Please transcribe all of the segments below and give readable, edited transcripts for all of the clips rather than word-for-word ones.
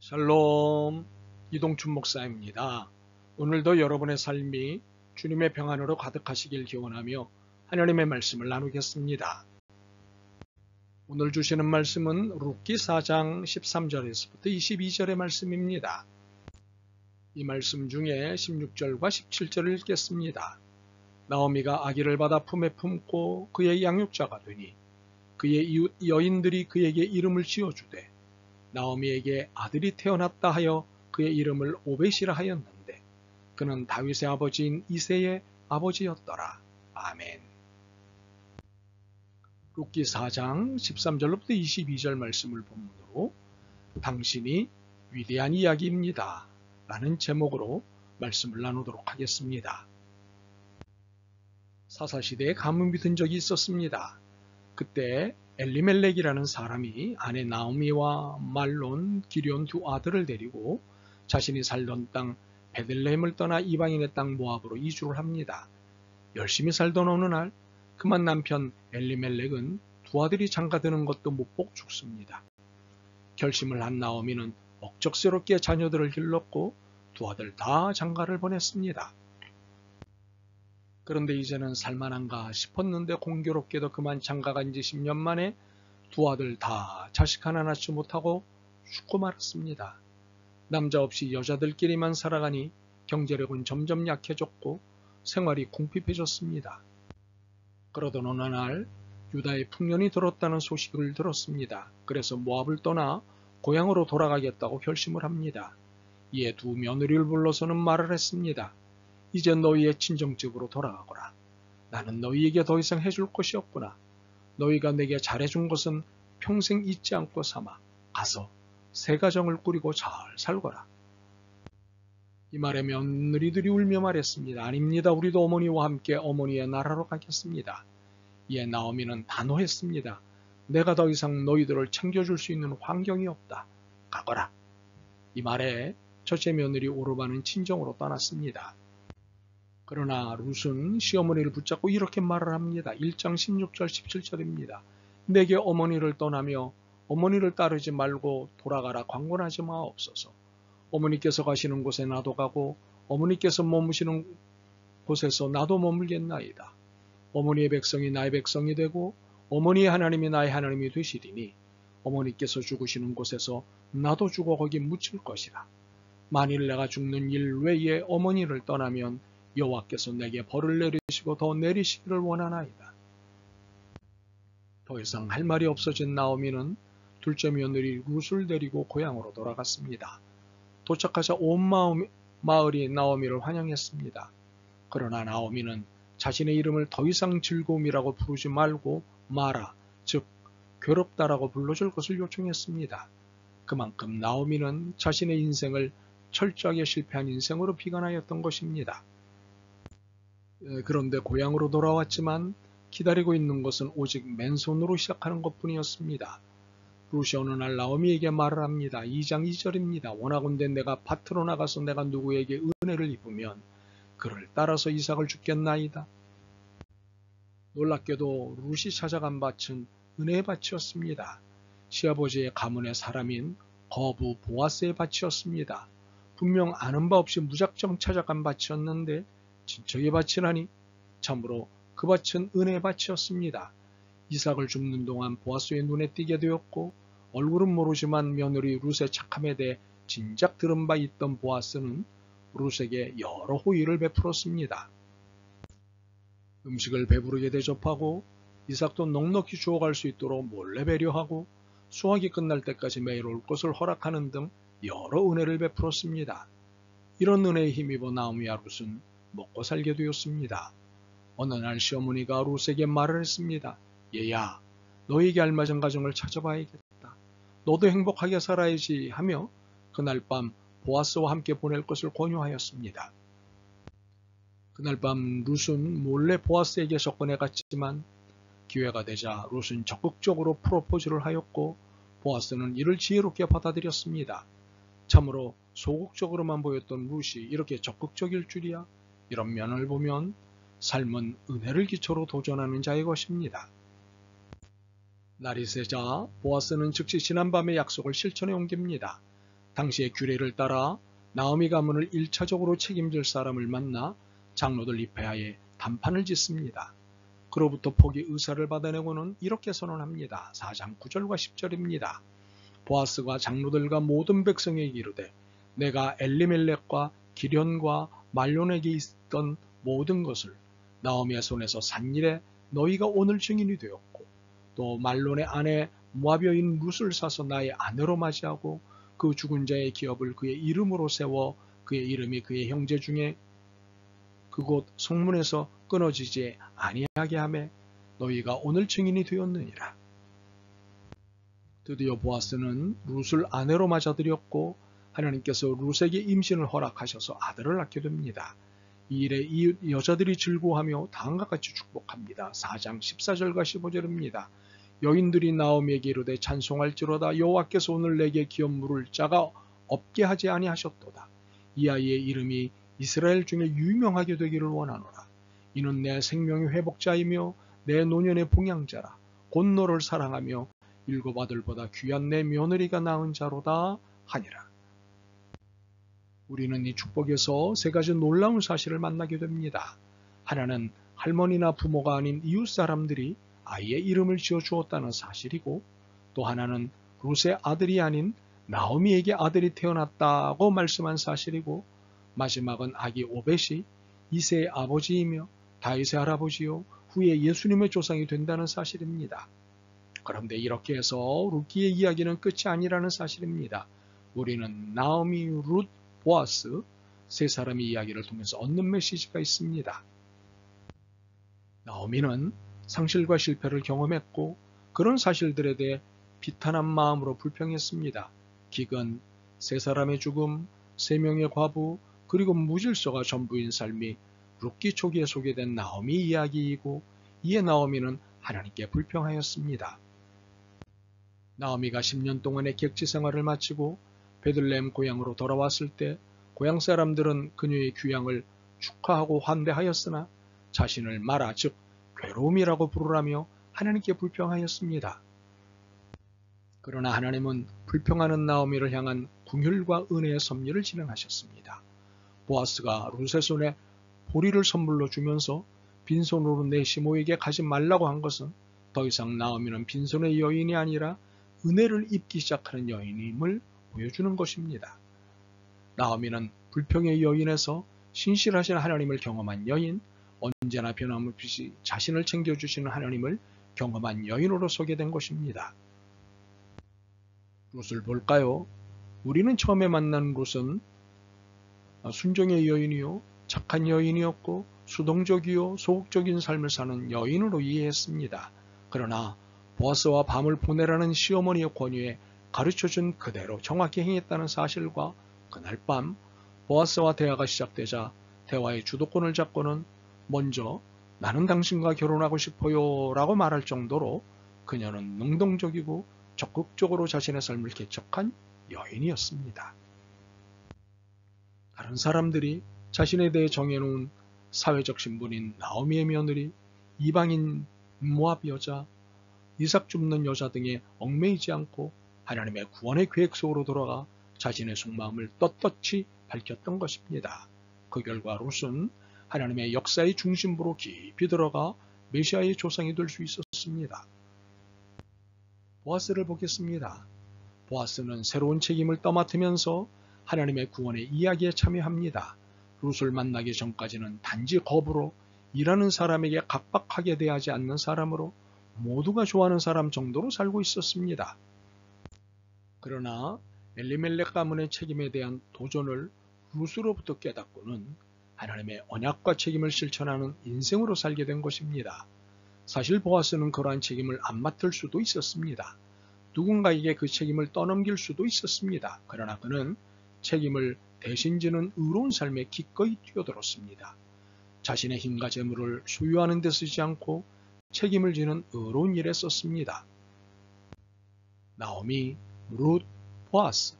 샬롬, 이동춘 목사입니다. 오늘도 여러분의 삶이 주님의 평안으로 가득하시길 기원하며 하나님의 말씀을 나누겠습니다. 오늘 주시는 말씀은 룻기 4장 13절에서부터 22절의 말씀입니다. 이 말씀 중에 16절과 17절을 읽겠습니다. 나오미가 아기를 받아 품에 품고 그의 양육자가 되니 그의 이웃 여인들이 그에게 이름을 지어주되 나오미에게 아들이 태어났다 하여 그의 이름을 오벳이라 하였는데 그는 다윗의 아버지인 이새의 아버지였더라. 아멘. 룻기 4장 13절로부터 22절 말씀을 본문으로 당신이 위대한 이야기입니다 라는 제목으로 말씀을 나누도록 하겠습니다. 사사시대에 가뭄이 든 적이 있었습니다. 그때 엘리멜렉이라는 사람이 아내 나오미와 말론, 기럧 두 아들을 데리고 자신이 살던 땅 베들레헴을 떠나 이방인의 땅 모압으로 이주를 합니다. 열심히 살던 어느 날 그만 남편 엘리멜렉은 두 아들이 장가드는 것도 못 보고 죽습니다. 결심을 한 나오미는 억척스럽게 자녀들을 길렀고 두 아들 다 장가를 보냈습니다. 그런데 이제는 살만한가 싶었는데 공교롭게도 그만 장가간 지 10년 만에 두 아들 다 자식 하나 낳지 못하고 죽고 말았습니다. 남자 없이 여자들끼리만 살아가니 경제력은 점점 약해졌고 생활이 궁핍해졌습니다. 그러던 어느 날 유다에 풍년이 들었다는 소식을 들었습니다. 그래서 모압을 떠나 고향으로 돌아가겠다고 결심을 합니다. 이에 두 며느리를 불러서는 말을 했습니다. 이제 너희의 친정집으로 돌아가거라. 나는 너희에게 더 이상 해줄 것이 없구나. 너희가 내게 잘해준 것은 평생 잊지 않고 삼아 가서 새 가정을 꾸리고 잘 살거라. 이 말에 며느리들이 울며 말했습니다. 아닙니다. 우리도 어머니와 함께 어머니의 나라로 가겠습니다. 이에 나오미는 단호했습니다. 내가 더 이상 너희들을 챙겨줄 수 있는 환경이 없다. 가거라. 이 말에 첫째 며느리 오르바는 친정으로 떠났습니다. 그러나 룻은 시어머니를 붙잡고 이렇게 말을 합니다. 1장 16절 17절입니다. 내게 어머니를 떠나며 어머니를 따르지 말고 돌아가라 광곤하지 마옵소서. 어머니께서 가시는 곳에 나도 가고 어머니께서 머무시는 곳에서 나도 머물겠나이다. 어머니의 백성이 나의 백성이 되고 어머니의 하나님이 나의 하나님이 되시리니 어머니께서 죽으시는 곳에서 나도 죽어 거기 묻힐 것이라. 만일 내가 죽는 일 외에 어머니를 떠나면 여호와께서 내게 벌을 내리시고 더 내리시기를 원하나이다. 더 이상 할 말이 없어진 나오미는 둘째 며느리 룻을 데리고 고향으로 돌아갔습니다. 도착하자 온 마을이 나오미를 환영했습니다. 그러나 나오미는 자신의 이름을 더 이상 즐거움이라고 부르지 말고 마라, 즉 괴롭다라고 불러줄 것을 요청했습니다. 그만큼 나오미는 자신의 인생을 철저하게 실패한 인생으로 비관하였던 것입니다. 그런데 고향으로 돌아왔지만 기다리고 있는 것은 오직 맨손으로 시작하는 것뿐이었습니다. 룻이 어느 날 나오미에게 말을 합니다. 2장 2절입니다. 원하건대 내가 밭으로 나가서 내가 누구에게 은혜를 입으면 그를 따라서 이삭을 주겠나이다. 놀랍게도 룻이 찾아간 밭은 은혜의 밭이었습니다. 시아버지의 가문의 사람인 거부 보아스의 밭이었습니다. 분명 아는 바 없이 무작정 찾아간 밭이었는데 친척의 밭이라니 참으로 그 밭은 은혜의 밭이었습니다. 이삭을 줍는 동안 보아스의 눈에 띄게 되었고 얼굴은 모르지만 며느리 룻의 착함에 대해 진작 들은 바 있던 보아스는 룻에게 여러 호의를 베풀었습니다. 음식을 배부르게 대접하고 이삭도 넉넉히 주워갈 수 있도록 몰래 배려하고 수확이 끝날 때까지 매일 올 것을 허락하는 등 여러 은혜를 베풀었습니다. 이런 은혜에 힘입어 나오미와 룻은 먹고 살게 되었습니다. 어느 날 시어머니가 룻에게 말을 했습니다. 얘야, 너에게 알맞은 가정을 찾아봐야겠다. 너도 행복하게 살아야지 하며 그날 밤 보아스와 함께 보낼 것을 권유하였습니다. 그날 밤 룻은 몰래 보아스에게 접근해 갔지만 기회가 되자 룻은 적극적으로 프로포즈를 하였고 보아스는 이를 지혜롭게 받아들였습니다. 참으로 소극적으로만 보였던 룻이 이렇게 적극적일 줄이야. 이런 면을 보면 삶은 은혜를 기초로 도전하는 자의 것입니다. 날이 새자 보아스는 즉시 지난밤의 약속을 실천에 옮깁니다. 당시의 규례를 따라 나오미 가문을 1차적으로 책임질 사람을 만나 장로들 입회하에 단판을 짓습니다. 그로부터 포기 의사를 받아내고는 이렇게 선언합니다. 4장 9절과 10절입니다. 보아스가 장로들과 모든 백성에게 이르되 내가 엘리멜렉과 기련과 말론에게 있던 모든 것을 나오미의 손에서 산 일에 너희가 오늘 증인이 되었고 또 말론의 아내 모압 여인 룻을 사서 나의 아내로 맞이하고 그 죽은 자의 기업을 그의 이름으로 세워 그의 이름이 그의 형제 중에 그곳 성문에서 끊어지지 아니하게 하매 너희가 오늘 증인이 되었느니라. 드디어 보아스는 룻을 아내로 맞아들였고 하나님께서 룻에게 임신을 허락하셔서 아들을 낳게 됩니다. 이 일에 이웃 여자들이 즐거워하며 다음과 같이 축복합니다. 4장 14절과 15절입니다. 여인들이 나오미에게 이르되 찬송할지로다 여호와께서 오늘 내게 기업 물을 자가 없게 하지 아니하셨도다. 이 아이의 이름이 이스라엘 중에 유명하게 되기를 원하노라. 이는 내 생명의 회복자이며 내 노년의 봉양자라. 곧 너를 사랑하며 일곱 아들보다 귀한 내 며느리가 낳은 자로다 하니라. 우리는 이 축복에서 세 가지 놀라운 사실을 만나게 됩니다. 하나는 할머니나 부모가 아닌 이웃 사람들이 아이의 이름을 지어 주었다는 사실이고, 또 하나는 룻의 아들이 아닌 나오미에게 아들이 태어났다고 말씀한 사실이고, 마지막은 아기 오벳이 이새의 아버지이며 다윗의 할아버지요 후에 예수님의 조상이 된다는 사실입니다. 그런데 이렇게 해서 룻기의 이야기는 끝이 아니라는 사실입니다. 우리는 나오미, 룻, 보아스 세 사람의 이야기를 통해서 얻는 메시지가 있습니다. 나오미는 상실과 실패를 경험했고 그런 사실들에 대해 비탄한 마음으로 불평했습니다. 기근, 세 사람의 죽음, 세 명의 과부, 그리고 무질서가 전부인 삶이 룻기 초기에 소개된 나오미 이야기이고, 이에 나오미는 하나님께 불평하였습니다. 나오미가 10년 동안의 객지 생활을 마치고 베들레헴 고향으로 돌아왔을 때 고향 사람들은 그녀의 귀향을 축하하고 환대하였으나 자신을 마라, 즉 괴로움이라고 부르라며 하나님께 불평하였습니다. 그러나 하나님은 불평하는 나오미를 향한 긍휼과 은혜의 섭리를 진행하셨습니다. 보아스가 룻의 손에 보리를 선물로 주면서 빈손으로 내 시모에게 가지 말라고 한 것은 더 이상 나오미는 빈손의 여인이 아니라 은혜를 입기 시작하는 여인임을 보여주는 것입니다. 나오미는 불평의 여인에서 신실하신 하나님을 경험한 여인, 언제나 변함없이 자신을 챙겨주시는 하나님을 경험한 여인으로 소개된 것입니다. 룻을 볼까요? 우리는 처음에 만난 룻은 순종의 여인이요, 착한 여인이었고 수동적이요, 소극적인 삶을 사는 여인으로 이해했습니다. 그러나 보아스와 밤을 보내라는 시어머니의 권유에 가르쳐준 그대로 정확히 행했다는 사실과 그날 밤 보아스와 대화가 시작되자 대화의 주도권을 잡고는 먼저 나는 당신과 결혼하고 싶어요 라고 말할 정도로 그녀는 능동적이고 적극적으로 자신의 삶을 개척한 여인이었습니다. 다른 사람들이 자신에 대해 정해놓은 사회적 신분인 나오미의 며느리, 이방인 모압 여자, 이삭 줍는 여자 등에 얽매이지 않고 하나님의 구원의 계획 속으로 돌아가 자신의 속마음을 떳떳이 밝혔던 것입니다. 그 결과 룻은 하나님의 역사의 중심부로 깊이 들어가 메시아의 조상이 될 수 있었습니다. 보아스를 보겠습니다. 보아스는 새로운 책임을 떠맡으면서 하나님의 구원의 이야기에 참여합니다. 룻을 만나기 전까지는 단지 거부로 일하는 사람에게 각박하게 대하지 않는 사람으로 모두가 좋아하는 사람 정도로 살고 있었습니다. 그러나 엘리멜렉 가문의 책임에 대한 도전을 룻으로부터 깨닫고는 하나님의 언약과 책임을 실천하는 인생으로 살게 된 것입니다. 사실 보아스는 그러한 책임을 안 맡을 수도 있었습니다. 누군가에게 그 책임을 떠넘길 수도 있었습니다. 그러나 그는 책임을 대신 지는 의로운 삶에 기꺼이 뛰어들었습니다. 자신의 힘과 재물을 소유하는 데 쓰지 않고 책임을 지는 의로운 일에 썼습니다. 나오미, 룻, 보아스,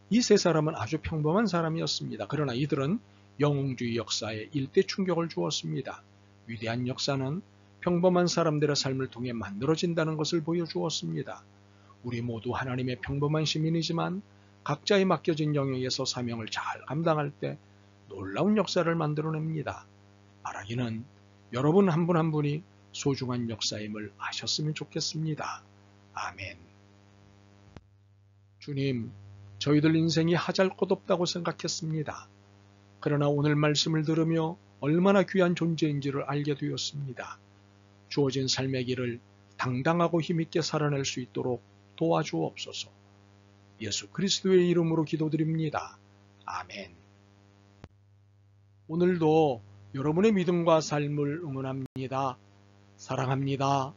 이 세 사람은 아주 평범한 사람이었습니다. 그러나 이들은 영웅주의 역사에 일대 충격을 주었습니다. 위대한 역사는 평범한 사람들의 삶을 통해 만들어진다는 것을 보여주었습니다. 우리 모두 하나님의 평범한 시민이지만 각자의 맡겨진 영역에서 사명을 잘 감당할 때 놀라운 역사를 만들어냅니다. 바라기는 여러분 한 분 한 분이 소중한 역사임을 아셨으면 좋겠습니다. 아멘. 주님, 저희들 인생이 하잘것없다고 생각했습니다. 그러나 오늘 말씀을 들으며 얼마나 귀한 존재인지를 알게 되었습니다. 주어진 삶의 길을 당당하고 힘있게 살아낼 수 있도록 도와주옵소서. 예수 그리스도의 이름으로 기도드립니다. 아멘. 오늘도 여러분의 믿음과 삶을 응원합니다. 사랑합니다.